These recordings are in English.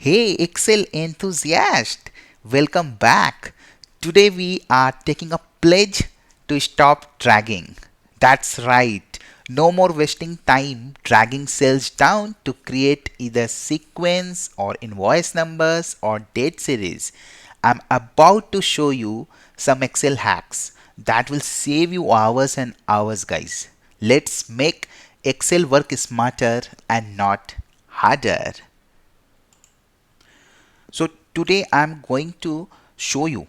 Hey Excel enthusiast, welcome back. Today we are taking a pledge to stop dragging. That's right. No more wasting time dragging cells down to create either sequence or invoice numbers or date series. I'm about to show you some Excel hacks that will save you hours and hours, guys. Let's make Excel work smarter and not harder. So today I'm going to show you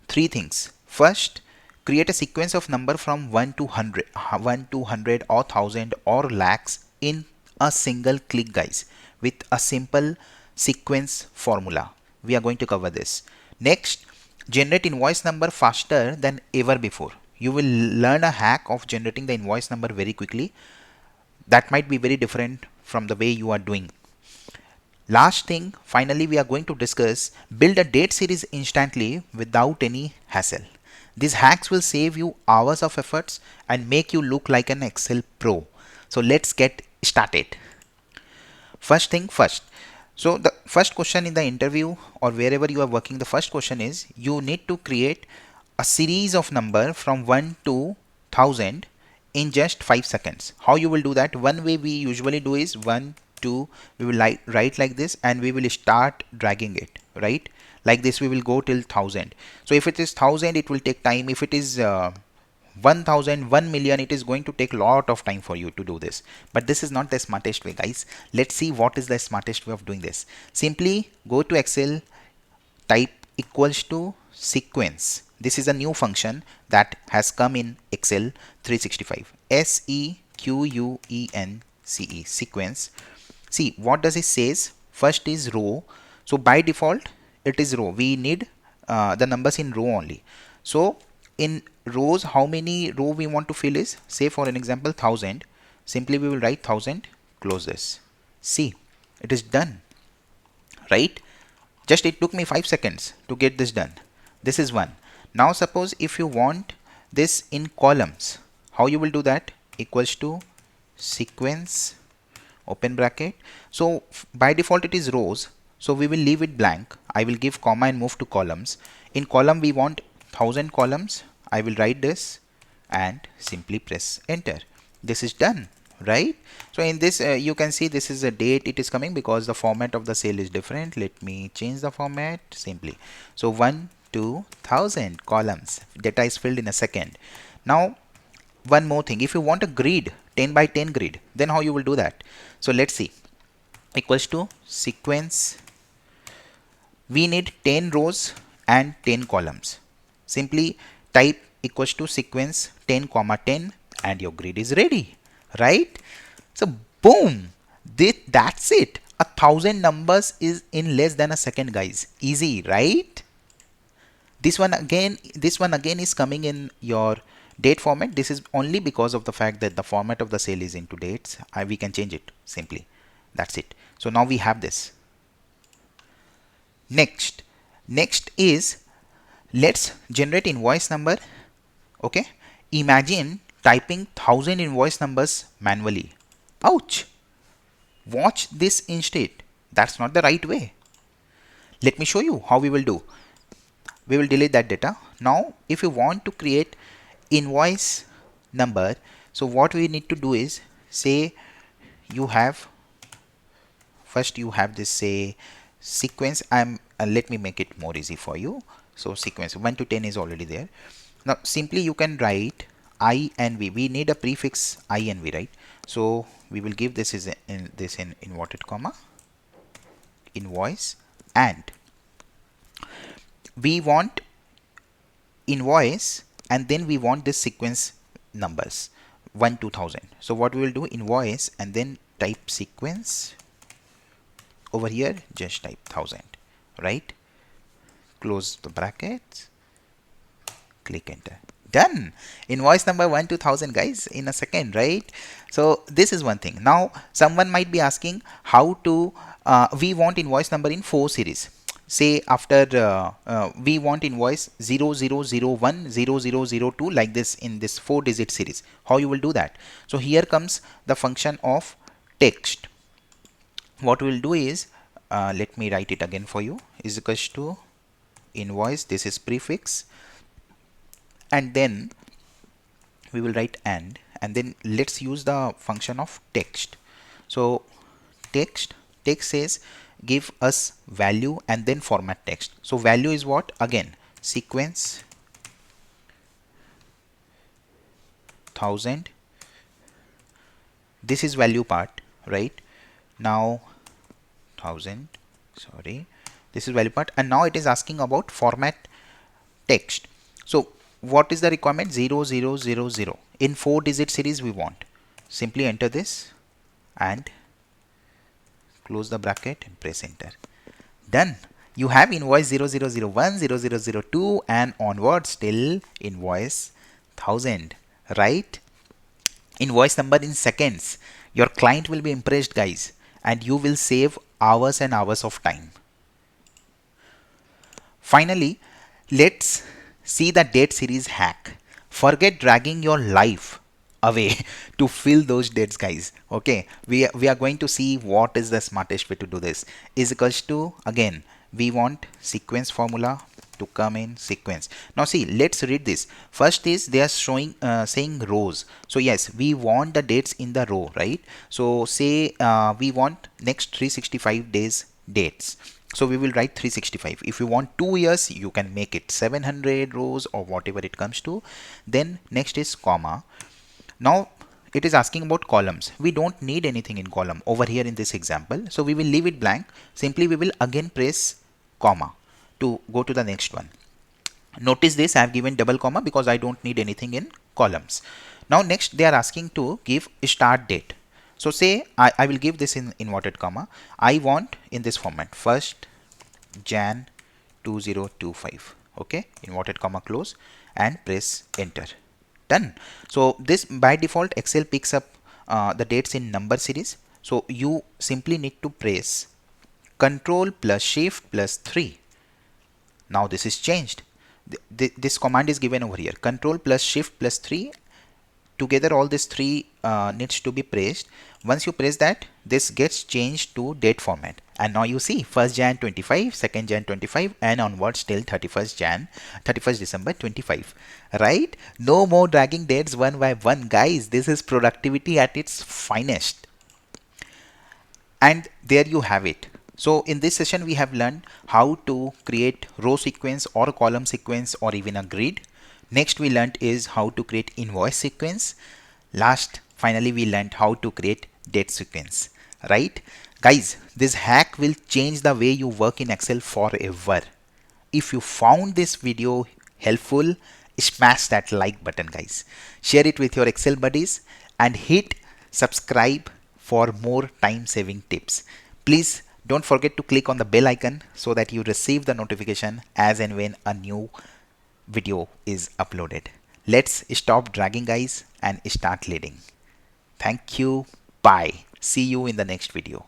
three things. First, create a sequence of number from 1 to 100, 1 to 100 or 1000 or lakhs in a single click, guys, with a simple sequence formula. We are going to cover this. Next, generate invoice number faster than ever before. You will learn a hack of generating the invoice number very quickly. That might be very different from the way you are doing. Last thing, finally, we are going to discuss build a date series instantly without any hassle. These hacks will save you hours of efforts and make you look like an Excel pro. So let's get started. First thing first. So the first question in the interview or wherever you are working, the first question is you need to create a series of number from 1 to 1000 in just 5 seconds. How you will do that? One way we usually do is 1 2, we will write like this and we will start dragging it, right? Like this we will go till 1000. So if it is 1000 it will take time. If it is 1000, 1 million, it is going to take a lot of time for you to do this. But this is not the smartest way, guys. Let's see what is the smartest way of doing this. Simply go to Excel, type equals to sequence. This is a new function that has come in Excel 365. SEQUENCE, sequence. See what does it says. First is row. So by default it is row. We need the numbers in row only. So in rows, how many row we want to fill is, say for an example 1000. Simply we will write 1000, close this. See, it is done, right? Just it took me 5 seconds to get this done. This is one. Now suppose if you want this in columns, how you will do that? Equals to sequence, open bracket. So by default it is rows, so we will leave it blank. I will give comma and move to columns. In column we want 1000 columns. I will write this and simply press enter. This is done, right? So in this you can see this is a date it is coming because the format of the cell is different. Let me change the format simply. So 1 to 1000 columns, data is filled in a second. Now one more thing, if you want a grid, 10 by 10 grid, then how you will do that? So let's see, equals to sequence. We need 10 rows and 10 columns. Simply type equals to sequence 10 comma 10 and your grid is ready, right? So boom, that's it. 1000 numbers is in less than a second, guys. Easy, right? This one again is coming in your date format. This is only because of the fact that the format of the cell is into dates. We can change it simply. That's it. So now we have this. Next is let's generate invoice number. Okay, imagine typing 1000 invoice numbers manually. Ouch, watch this instead. That's not the right way. Let me show you how we will do. We will delete that data. Now if you want to create invoice number, so what we need to do is, say you have first you have this, say sequence. Let me make it more easy for you. So sequence 1 to 10 is already there. Now simply you can write I and V. We need a prefix I and V, right? So we will give this is in inverted comma invoice, and we want invoice and then we want this sequence numbers 1 to 1000. So what we will do, invoice and then type sequence. Over here just type 1000, right? Close the brackets, click enter. Done. Invoice number 1 to 1000, guys, in a second, right? So this is one thing. Now someone might be asking how to we want invoice number in 4 series. Say after we want invoice 0001 0002 like this in this 4-digit series. How you will do that? So here comes the function of text. What we will do is let me write it again for you, is equals to invoice, this is prefix, and then we will write and then let's use the function of text. So text says give us value and then format text. So value is what? Again, sequence 1000. This is value part, right? Now 1000, sorry, this is value part, and now it is asking about format text. So what is the requirement? 0000 in 4-digit series we want. Simply enter this and close the bracket and press enter. Done. You have invoice 0001, 0002 and onwards till invoice 1000, right? Invoice number in seconds. Your client will be impressed, guys, and you will save hours and hours of time. Finally, let's see the date series hack. Forget dragging your life away to fill those dates, guys. Okay, we are going to see what is the smartest way to do this. Is equals to, again, we want sequence formula to come in sequence. Now see, let's read this. First is they are showing saying rows. So yes, we want the dates in the row, right? So say we want next 365 days dates. So we will write 365. If you want 2 years, you can make it 700 rows or whatever it comes to. Then next is comma. Now it is asking about columns. We don't need anything in column over here in this example. So we will leave it blank. Simply we will again press comma to go to the next one. Notice this, I have given double comma because I don't need anything in columns. Now next they are asking to give start date. So say I will give this in inverted comma. I want in this format 1st Jan 2025. Okay, inverted comma close and press enter. Done. So this by default Excel picks up the dates in number series. So you simply need to press Control plus Shift plus 3. Now this is changed. This command is given over here. Control plus Shift plus 3. Together all these three needs to be pressed. Once you press that, this gets changed to date format. And now you see 1st Jan 25, 2nd Jan 25 and onwards till 31st December 25. Right? No more dragging dates one by one, guys. This is productivity at its finest. And there you have it. So in this session we have learned how to create row sequence or column sequence or even a grid. Next we learned is how to create invoice sequence. Finally we learned how to create date sequence. Right? Guys, this hack will change the way you work in Excel forever. If you found this video helpful, smash that like button, guys. Share it with your Excel buddies and hit subscribe for more time saving tips. Please don't forget to click on the bell icon so that you receive the notification as and when a new video is uploaded. Let's stop dragging, guys, and start leading. Thank you. Bye. See you in the next video.